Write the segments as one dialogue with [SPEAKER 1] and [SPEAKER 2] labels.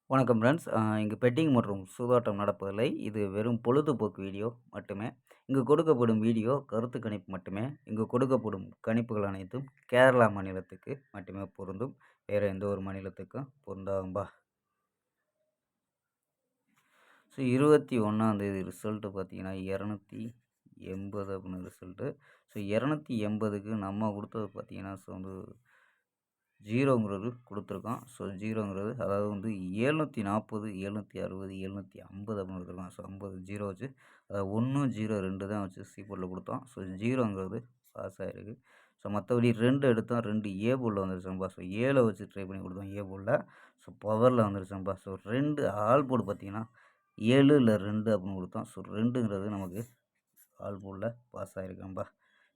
[SPEAKER 1] வணக்கம் ஃப்ரெண்ட்ஸ். இங்கு பெட்டிங் மற்றும் சூதாட்டம் நடப்பதில்லை. இது வெறும் பொழுதுபோக்கு வீடியோ மட்டுமே. இங்கு கொடுக்கப்படும் வீடியோ கருத்து கணிப்பு மட்டுமே. இங்கு கொடுக்கப்படும் கணிப்புகள் அனைத்தும் கேரளா மாநிலத்துக்கு மட்டுமே பொருந்தும். வேறு எந்த ஒரு மாநிலத்துக்கும் பொருந்தாதும்பா. ஸோ 21ஆந்தேதி ரிசல்ட்டு பார்த்தீங்கன்னா 280 அப்படின்னு ரிசல்ட்டு. ஸோ 280க்கு நம்ம கொடுத்தது பார்த்தீங்கன்னா வந்து 0ங்கிறது கொடுத்துருக்கோம். ஸோ 0ங்கிறது அதாவது வந்து 740, 760, 750 அப்படின்னு கொடுத்துருக்கோம். ஸோ 50 0 வச்சு அதாவது 1, 0, 2 தான் வச்சு சி போர்டில் கொடுத்தோம். ஸோ 0ங்கிறது பாஸ் ஆகிருக்கு. ஸோ மற்றபடி 2 எடுத்தோம், 2 ஏ போர்டில் வந்துருச்சும்பா. ஸோ 7 வச்சு ட்ரை பண்ணி கொடுத்தோம் ஏ போர்டில். ஸோ பவரில் வந்துருச்சும்பா. ஸோ 2 ஆல் போர்டு பார்த்தீங்கன்னா 7 இல்லை 2 அப்படின்னு கொடுத்தோம். ஸோ 2ங்கிறது நமக்கு ஆல் போர்டில் பாஸ் ஆகிருக்கும்பா.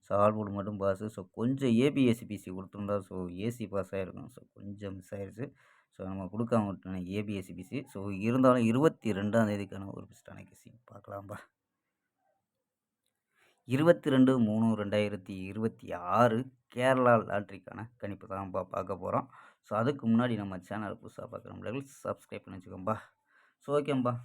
[SPEAKER 1] ஸோ ஆல் போர்டு மட்டும் பாஸு. ஸோ கொஞ்சம் ஏபிஎஸ்சிபிசி கொடுத்துருந்தா ஸோ ஏசி பாஸ் ஆகிருக்கும். ஸோ கொஞ்சம் மிஸ் ஆயிடுச்சு. ஸோ நம்ம கொடுக்காம விட்டோம் ஏபிஎஸ்சிபிசி. ஸோ இருந்தாலும் 22ஆந்தேதிக்கான ஒரு பெஸ்ட்டான கெஸ்ஸிங் பார்க்கலாம்பா. 22/3/2026 கேரளா லாட்ரிக்கான கணிப்பு தான்ப்பா பார்க்க போகிறோம். ஸோ அதுக்கு முன்னாடி நம்ம சேனல் புதுசாக பார்க்குறவங்களுக்கு சப்ஸ்கிரைப் பண்ணி வச்சுக்கோம்பா. ஸோ ஓகேம்பா.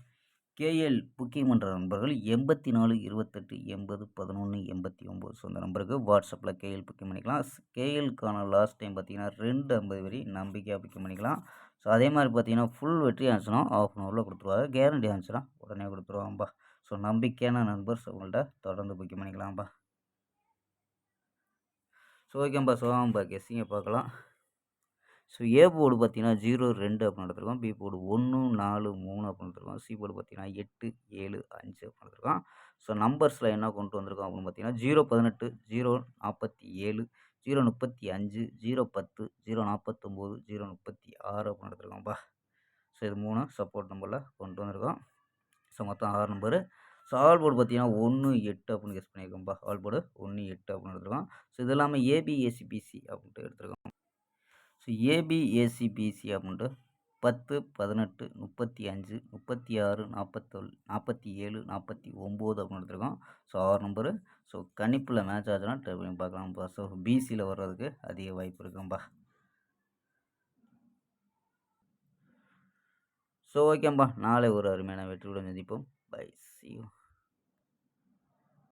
[SPEAKER 1] கேஎல் புக்கிங் பண்ணுற நண்பர்கள் 84 28 80 11 89. ஸோ இந்த நம்பருக்கு வாட்ஸ்அப்பில் கேஎல் புக்கிங் பண்ணிக்கலாம். கேஎலுக்கான லாஸ்ட் டைம் பார்த்தீங்கன்னா 250 வரை நம்பிக்கையாக புக்கிங் பண்ணிக்கலாம். ஸோ அதே மாதிரி பார்த்தீங்கன்னா ஃபுல் வெற்றி ஆச்சுன்னா ஆஃப் அன் ஹவரில் கொடுத்துருவாங்க. கேரண்டி ஆச்சுன்னா உடனே கொடுத்துருவாங்கப்பா. ஸோ நம்பிக்கையான நண்பர்ஸ் உங்கள்கிட்ட தொடர்ந்து புக்கிங் பண்ணிக்கலாம்ப்பா. ஸோ ஓகேம்பா. ஸோ ஆமாம்பா கெஸ்ஸிங்கை பார்க்கலாம். ஸோ ஏ போர்டு பார்த்தீங்கன்னா 0, 2 அப்படின்னு எடுத்துருக்கோம். பி போர்டு 1, 4, 3 அப்படின்னு எடுத்துருக்கோம். சி போர்டு பார்த்தீங்கன்னா 8, 7, 5 அப்படின்னு எடுத்துருக்கோம். ஸோ நம்பர்ஸில் என்ன கொண்டு வந்திருக்கோம் அப்படின்னு பார்த்தீங்கன்னா 018, 047, 035, 010, 049, 036 அப்படின்னு எடுத்துருக்கோம்ப்பா. ஸோ இது 3 சப்போர்ட் நம்பரில் கொண்டு வந்திருக்கோம். ஸோ மொத்தம் 6 நம்பரு. ஸோ ஆல் போர்டு பார்த்தீங்கன்னா 1, 8 அப்படின்னு கெஸ் பண்ணியிருக்கோம்ப்பா. ஆல் போர்டு 1, 8 அப்படின்னு எடுத்துருக்கோம். ஸோ இது இல்லாமல் ஏபிஎஸ்சிபிசி அப்படின்ட்டு எடுத்துருக்கோம். ஸோ ஏபிஏசிபிசி அப்படின்ட்டு 10, 18, 35, 36, 47, 47, 49 அப்படின்னு எடுத்துருக்கோம். So 6 number. ஸோ கணிப்பில் மேட்ச் ஆச்சுன்னா ட்ரை பண்ணி பார்க்கலாம்ப்பா. ஸோ பிசியில் வர்றதுக்கு அதிக வாய்ப்பு இருக்கும்பா. ஸோ ஓகேம்பா. நாளை ஒரு அருமையான வெற்றியுடன் சந்திப்போம். பை. C you.